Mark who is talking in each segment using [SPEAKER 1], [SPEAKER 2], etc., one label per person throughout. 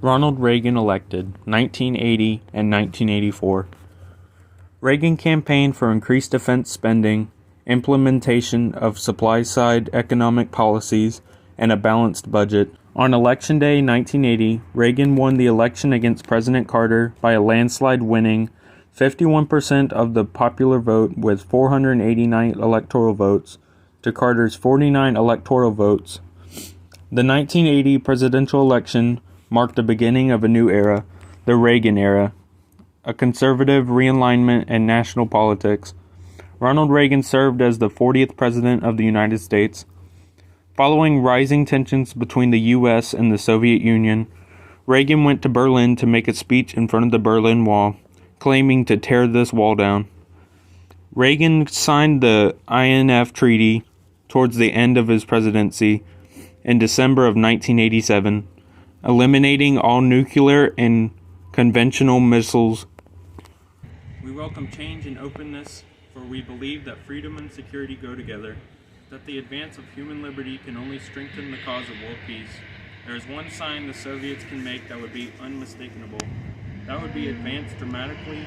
[SPEAKER 1] Ronald Reagan elected, 1980 and 1984. Reagan campaigned for increased defense spending, implementation of supply-side economic policies, and a balanced budget. On Election Day 1980, Reagan won the election against President Carter by a landslide, winning 51% of the popular vote with 489 electoral votes to Carter's 49 electoral votes. The 1980 presidential election marked the beginning of a new era, the Reagan era, a conservative realignment in national politics. Ronald Reagan served as the 40th President of the United States. Following rising tensions between the U.S. and the Soviet Union, Reagan went to Berlin to make a speech in front of the Berlin Wall, claiming to tear this wall down. Reagan signed the INF Treaty towards the end of his presidency in December of 1987, eliminating all nuclear and conventional missiles. We welcome change and openness, for we believe that freedom and security go together, that the advance of human liberty can only strengthen the cause of world peace. There is one sign the Soviets can make that would be unmistakable. That would be advance dramatically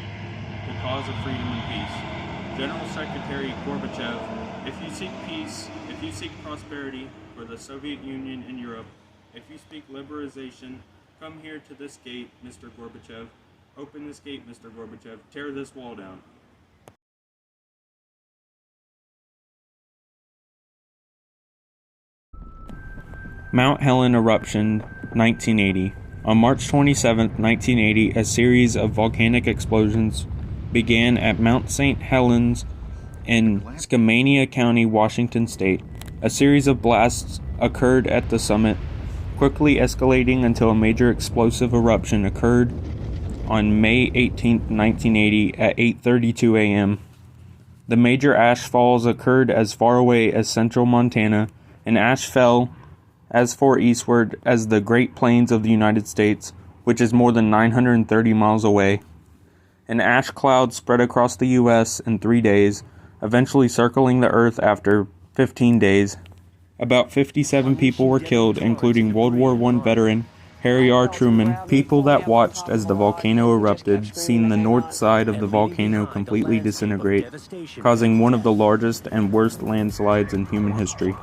[SPEAKER 1] the cause of freedom and peace. General Secretary Gorbachev, if you seek peace, if you seek prosperity for the Soviet Union and Europe, if you speak liberalization, come here to this gate, Mr. Gorbachev. Open this gate, Mr. Gorbachev. Tear this wall down. Mount Helen eruption, 1980. On March 27, 1980, a series of volcanic explosions began at Mount St. Helens in Skamania County, Washington State. A series of blasts occurred at the summit, quickly escalating until a major explosive eruption occurred on May 18, 1980 at 8:32 a.m. The major ash falls occurred as far away as central Montana, and ash fell as far eastward as the Great Plains of the United States, which is more than 930 miles away. An ash cloud spread across the U.S. in 3 days, eventually circling the Earth after 15 days. About 57 people were killed, including World War I veteran Harry R. Truman. People that watched as the volcano erupted seen the north side of the volcano completely disintegrate, causing one of the largest and worst landslides in human history.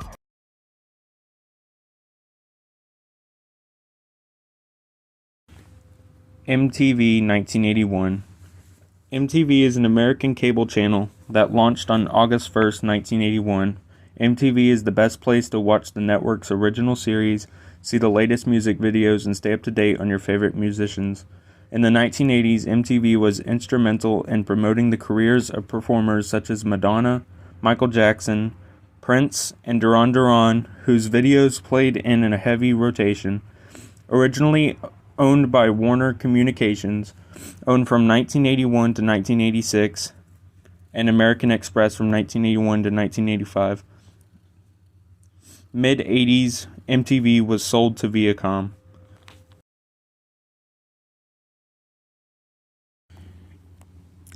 [SPEAKER 1] MTV 1981. MTV is an American cable channel that launched on August 1st, 1981. MTV is the best place to watch the network's original series, see the latest music videos, and stay up to date on your favorite musicians. In the 1980s, MTV was instrumental in promoting the careers of performers such as Madonna, Michael Jackson, Prince, and Duran Duran, whose videos played in a heavy rotation. Originally owned by Warner Communications, owned from 1981 to 1986, and American Express from 1981 to 1985. Mid-80s, MTV was sold to Viacom.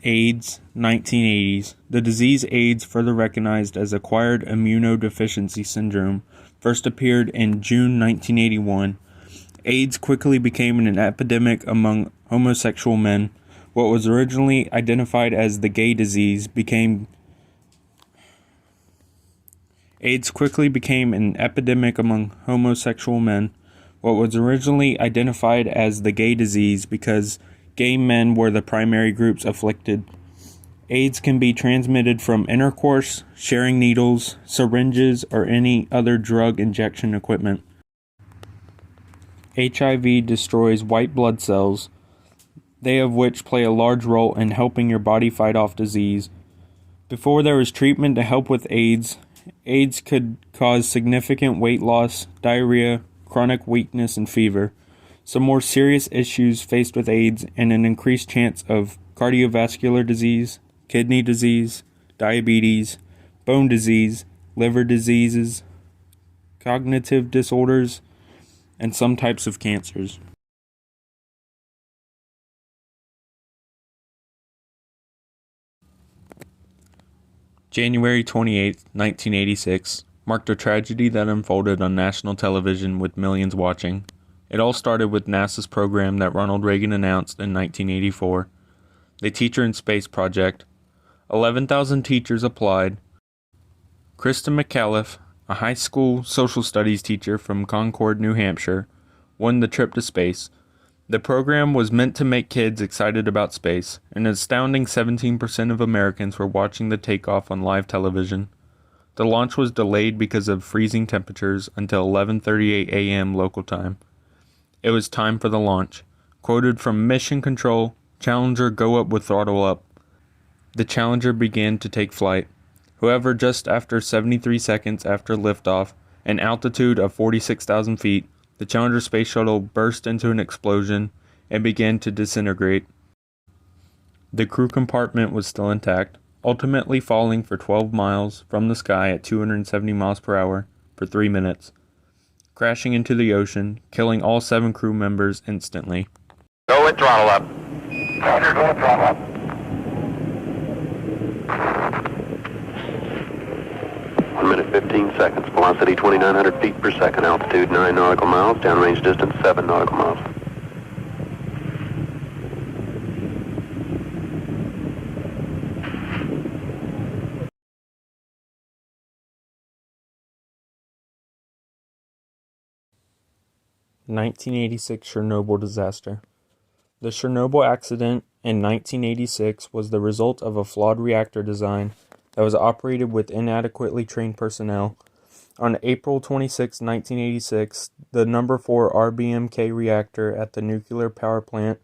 [SPEAKER 1] AIDS, 1980s. The disease AIDS, further recognized as acquired immunodeficiency syndrome, first appeared in June 1981. AIDS quickly became an epidemic among homosexual men. What was originally identified as the gay disease AIDS quickly became an epidemic among homosexual men. What was originally identified as the gay disease because gay men were the primary groups afflicted. AIDS can be transmitted from intercourse, sharing needles, syringes, or any other drug injection equipment. HIV destroys white blood cells, they of which play a large role in helping your body fight off disease. Before there was treatment to help with AIDS, AIDS could cause significant weight loss, diarrhea, chronic weakness, and fever. Some more serious issues faced with AIDS and an increased chance of cardiovascular disease, kidney disease, diabetes, bone disease, liver diseases, cognitive disorders, and some types of cancers. January 28, 1986, marked a tragedy that unfolded on national television with millions watching. It all started with NASA's program that Ronald Reagan announced in 1984, the Teacher in Space Project. 11,000 teachers applied. Krista McAuliffe, a high school social studies teacher from Concord, New Hampshire, won the trip to space. The program was meant to make kids excited about space. An astounding 17% of Americans were watching the takeoff on live television. The launch was delayed because of freezing temperatures until 11:38 a.m. local time. It was time for the launch. Quoted from Mission Control, "Challenger, go up with throttle up." The Challenger began to take flight. However, just after 73 seconds after liftoff, an altitude of 46,000 feet, the Challenger space shuttle burst into an explosion and began to disintegrate. The crew compartment was still intact, ultimately falling for 12 miles from the sky at 270 miles per hour for 3 minutes, crashing into the ocean, killing all 7 crew members instantly.
[SPEAKER 2] Go with throttle up.
[SPEAKER 3] Roger, go with throttle up.
[SPEAKER 2] 1 minute 15 seconds. Velocity 2,900 feet per second. Altitude 9 nautical miles. Downrange distance 7 nautical miles.
[SPEAKER 1] (1986) Chernobyl disaster. The Chernobyl accident in 1986 was the result of a flawed reactor design that was operated with inadequately trained personnel. On April 26, 1986, the number 4 RBMK reactor at the nuclear power plant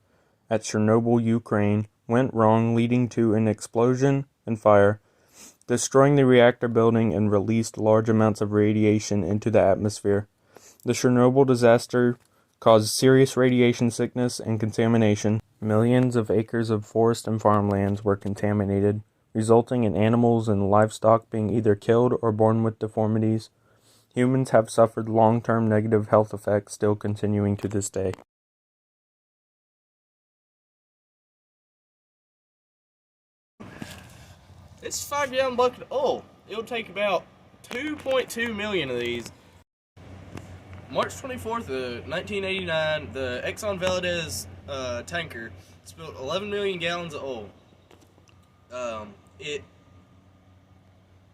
[SPEAKER 1] at Chernobyl, Ukraine, went wrong, leading to an explosion and fire, destroying the reactor building and released large amounts of radiation into the atmosphere. The Chernobyl disaster caused serious radiation sickness and contamination. Millions of acres of forest and farmlands were contaminated, resulting in animals and livestock being either killed or born with deformities. Humans have suffered long-term negative health effects still continuing to this day.
[SPEAKER 4] This 5-gallon bucket of oil, it'll take about 2.2 million of these. March 24th of 1989, the Exxon Valdez tanker spilled 11 million gallons of oil. It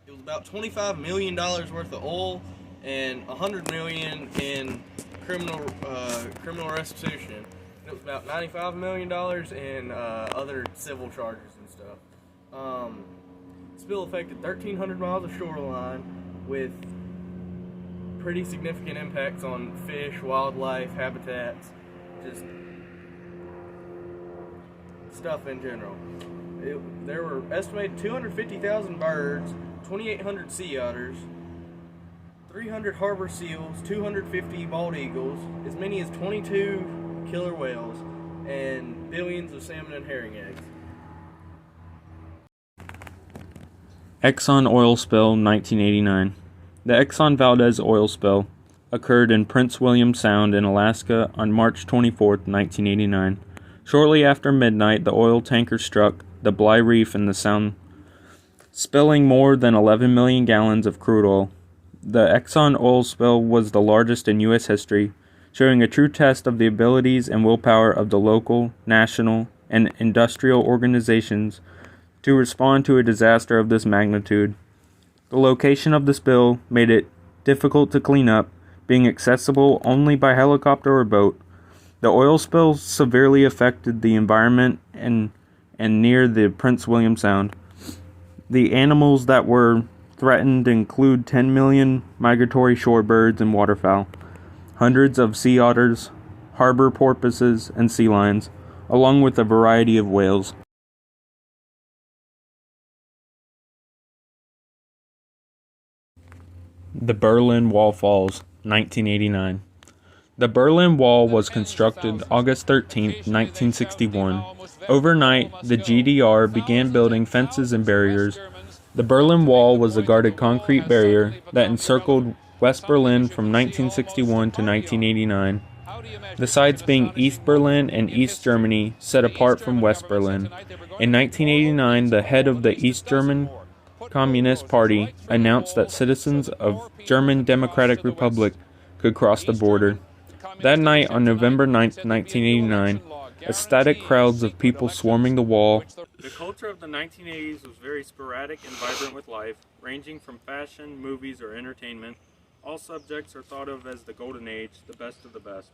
[SPEAKER 4] was about $25 million worth of oil and $100 million in criminal restitution. It was about $95 million in other civil charges and stuff. Spill affected 1,300 miles of shoreline with pretty significant impacts on fish, wildlife, habitats, just stuff in general. There were estimated 250,000 birds, 2,800 sea otters, 300 harbor seals, 250 bald eagles, as many as 22 killer whales, and billions of salmon and herring eggs.
[SPEAKER 1] Exxon oil spill, 1989. The Exxon Valdez oil spill occurred in Prince William Sound in Alaska on March 24, 1989. Shortly after midnight, the oil tanker struck the Bligh Reef in the Sound, spilling more than 11 million gallons of crude oil. The Exxon oil spill was the largest in U.S. history, showing a true test of the abilities and willpower of the local, national, and industrial organizations to respond to a disaster of this magnitude. The location of the spill made it difficult to clean up, being accessible only by helicopter or boat. The oil spill severely affected the environment and near the Prince William Sound. The animals that were threatened include 10 million migratory shorebirds and waterfowl, hundreds of sea otters, harbor porpoises, and sea lions, along with a variety of whales. The Berlin Wall falls, 1989. The Berlin Wall was constructed August 13, 1961. Overnight, the GDR began building fences and barriers. The Berlin Wall was a guarded concrete barrier that encircled West Berlin from 1961 to 1989. The sides being East Berlin and East Germany set apart from West Berlin. In 1989, the head of the East German Communist Party announced that citizens of German Democratic Republic could cross the border. That night on November 9th, 1989, ecstatic crowds of people swarming the wall. The culture of the 1980s was very sporadic and vibrant with life, ranging from fashion, movies, or entertainment. All subjects are thought of as the golden age, the best of the best.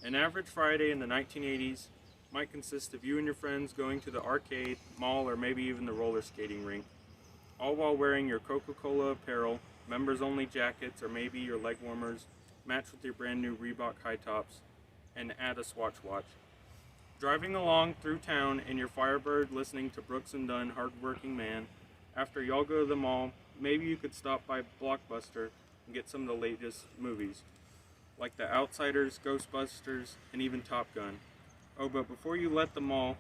[SPEAKER 1] An average Friday in the 1980s might consist of you and your friends going to the arcade, mall, or maybe even the roller skating rink, all while wearing your Coca-Cola apparel, members-only jackets, or maybe your leg warmers, matched with your brand new Reebok high tops, and add a Swatch watch. Driving along through town in your Firebird listening to Brooks and Dunn, Hardworking Man. After y'all go to the mall, maybe you could stop by Blockbuster and get some of the latest movies, like The Outsiders, Ghostbusters, and even Top Gun. Oh, but before you left the mall,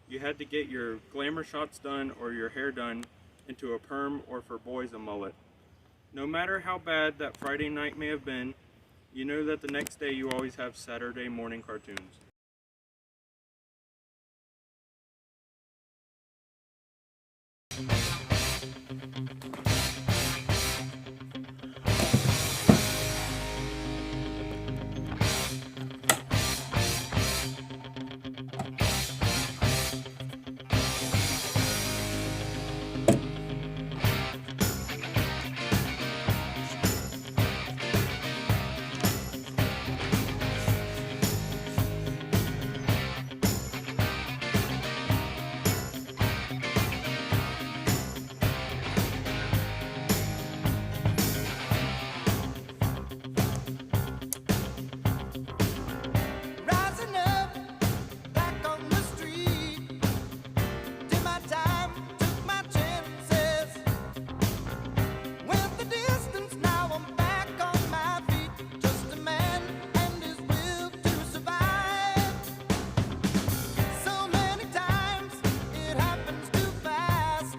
[SPEAKER 1] you had to get your glamour shots done or your hair done into a perm, or for boys a mullet. No matter how bad that Friday night may have been, you know that the next day you always have Saturday morning cartoons.
[SPEAKER 5] Rising up, back on the street. Did my time, took my chances. Went the distance, now I'm back on my feet. Just a man and his will to survive. So many times it happens too fast.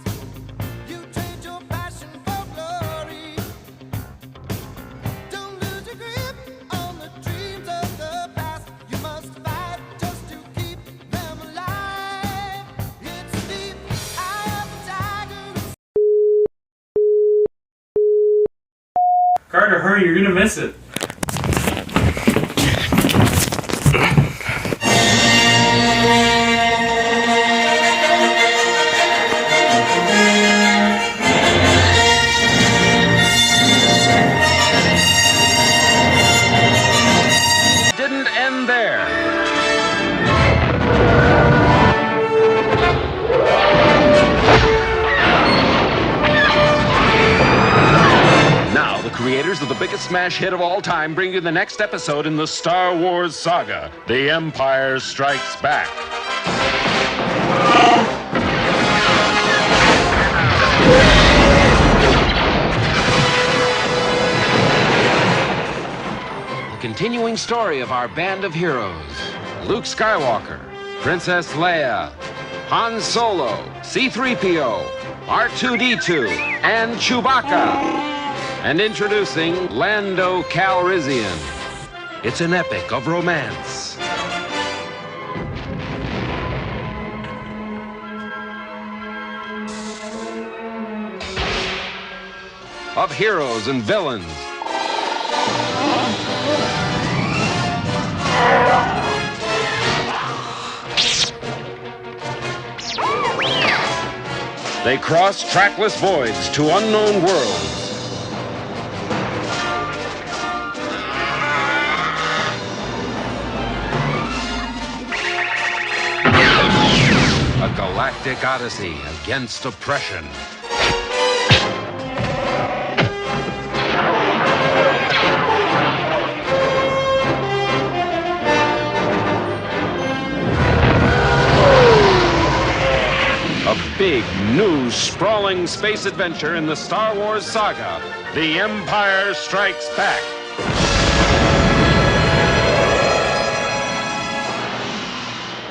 [SPEAKER 5] You trade your passion for glory. Don't lose your grip on the dreams of the past. You must fight just to keep them alive. It's deep, eye of the tiger.
[SPEAKER 1] Carter, hurry, you're gonna miss it.
[SPEAKER 6] Didn't end there. Now, the creators of the biggest smash hit of all time bring you the next episode in the Star Wars saga, The Empire Strikes Back. The continuing story of our band of heroes: Luke Skywalker, Princess Leia, Han Solo, C-3PO, R2-D2, and Chewbacca. And introducing Lando Calrissian. It's an epic of romance, of heroes and villains, they cross trackless voids to unknown worlds. A galactic odyssey against oppression. A big, new, sprawling space adventure in the Star Wars saga, The Empire Strikes Back.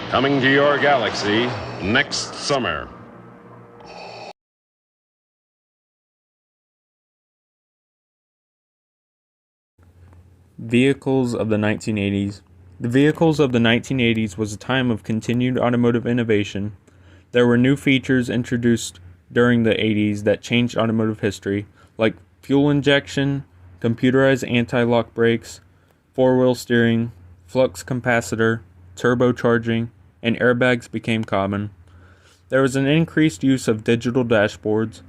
[SPEAKER 6] Coming to your galaxy next summer.
[SPEAKER 1] Vehicles of the 1980s. The vehicles of the 1980s was a time of continued automotive innovation. There were new features introduced during the 80s that changed automotive history, like fuel injection, computerized anti-lock brakes, four-wheel steering, flux capacitor, turbocharging, and airbags became common. There was an increased use of digital dashboards.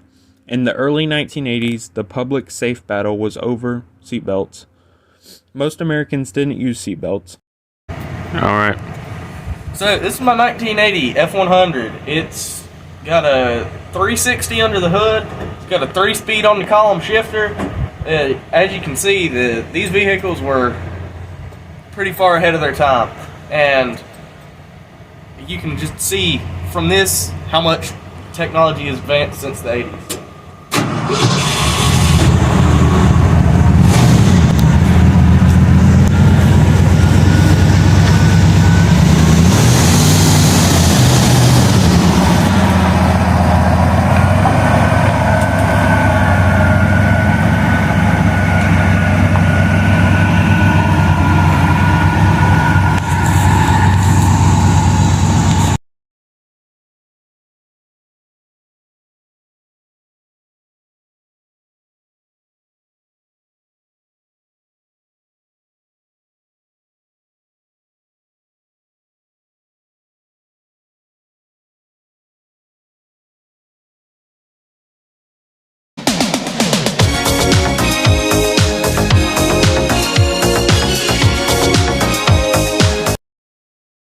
[SPEAKER 1] In the early 1980s, the public safe battle was over seatbelts. Most Americans didn't use seatbelts. Alright.
[SPEAKER 4] So this is my 1980 F100. It's got a 360 under the hood. It's got a 3-speed on the column shifter. As you can see, these vehicles were pretty far ahead of their time. And you can just see from this how much technology has advanced since the 80s.